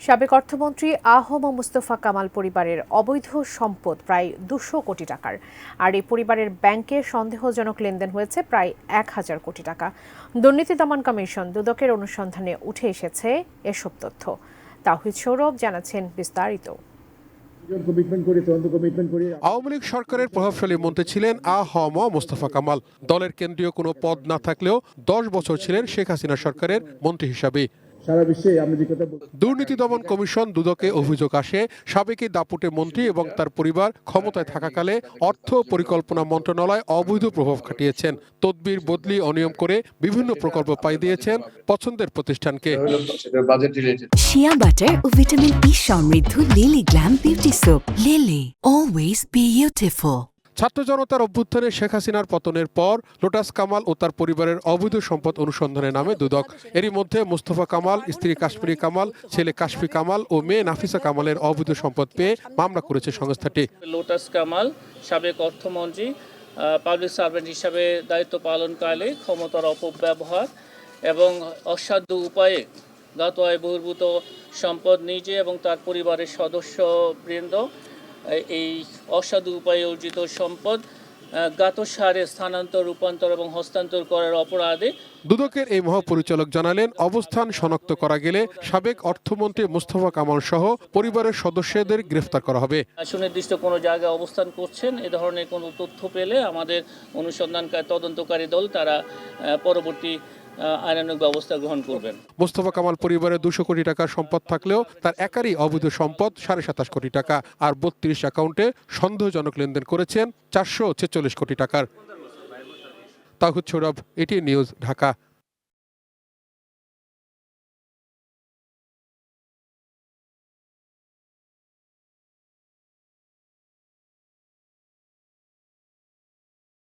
সাবেক অর্থমন্ত্রী আ.হ.ম মুস্তফা কামাল পরিবারের অবৈধ সম্পদ প্রায় ২০০ কোটি টাকার। আর এই পরিবারের ব্যাংকে সন্দেহজনক লেনদেন হয়েছে প্রায় ১,০০০ কোটি টাকা। দুর্নীতি দমন কমিশন দুদকের অনুসন্ধানে উঠে এসেছে এসব তথ্য। তাওহিদ সৌরভ জানাচ্ছেন বিস্তারিত। আওয়ামী লীগ সরকারের প্রভাবশালী মন্ত্রী ছিলেন আ.হ.ম মুস্তফা কামাল। দলের কেন্দ্রীয় কোনো পদ না থাকলেও ১০ বছর ছিলেন শেখ হাসিনা সরকারের মন্ত্রী হিসাবে। দুর্নীতি দমন কমিশন দুদকে অভিযোগ আসে, সাবেক দাপুটে মন্ত্রী এবং তার পরিবার ক্ষমতায় থাকাকালে অর্থ পরিকল্পনা মন্ত্রণালয় অবৈধ প্রভাব খাটিয়েছেন, তদবির বদলি অনিয়ম করে বিভিন্ন প্রকল্প পাই দিয়েছেন পছন্দের প্রতিষ্ঠানকে। শিয়া বাটার ও ভিটামিন ই সমৃদ্ধ lily glam beauty soap. Lily, always beautiful. ছাত্র জনতার অভ্যুত্থানে শেখ হাসিনার পতনের পর লোটাস কামাল ও তার পরিবারের অবৈধ সম্পদ অনুসন্ধানে নামে দুদক। এরই মধ্যে মুস্তফা কামাল, স্ত্রী কাশ্মীরি কামাল, ছেলে কাশফি কামাল ও মেয়ে নাফিসা কামালের অবৈধ সম্পদ পেয়ে মামলা করেছে সংস্থাটি। লোটাস কামাল সাবেক অর্থমন্ত্রী পাবলিক সার্ভেন্ট হিসাবে দায়িত্ব পালনকালে ক্ষমতার অপব্যবহার এবং অসাধু উপায়ে জ্ঞাত আয় বহির্ভূত সম্পদ নিজে এবং তার পরিবারের সদস্যবৃন্দ এই অসাধু উপায়ে অর্জিত সম্পদ জ্ঞাতসারে স্থানান্তর, রূপান্তর এবং হস্তান্তর করার অপরাধে দুদকের এই মহাপরিচালক জানালেন, অবস্থান শনাক্ত করা গেলে সাবেক অর্থমন্ত্রী মুস্তফা কামাল সহ পরিবারের সদস্যদের গ্রেফতার করা হবে। সুনির্দিষ্ট কোনো জায়গায় অবস্থান করছেন এ ধরনের কোনো তথ্য পেলে আমাদের অনুসন্ধানকারী তদন্তকারী দল তারা পরবর্তী আইনানুগ ব্যবস্থা গ্রহণ করবেন। মুস্তফা কামাল পরিবারের ২০০ কোটি টাকার সম্পদ থাকলেও তার একারই অবৈধ সম্পদ ২৭.৫ কোটি টাকা, আর ৩২ অ্যাকাউন্টে সন্দেহজনক লেনদেন করেছেন ৪৪৬ কোটি টাকার। তাওহিদ সৌরভ, এটিএন নিউজ, ঢাকা।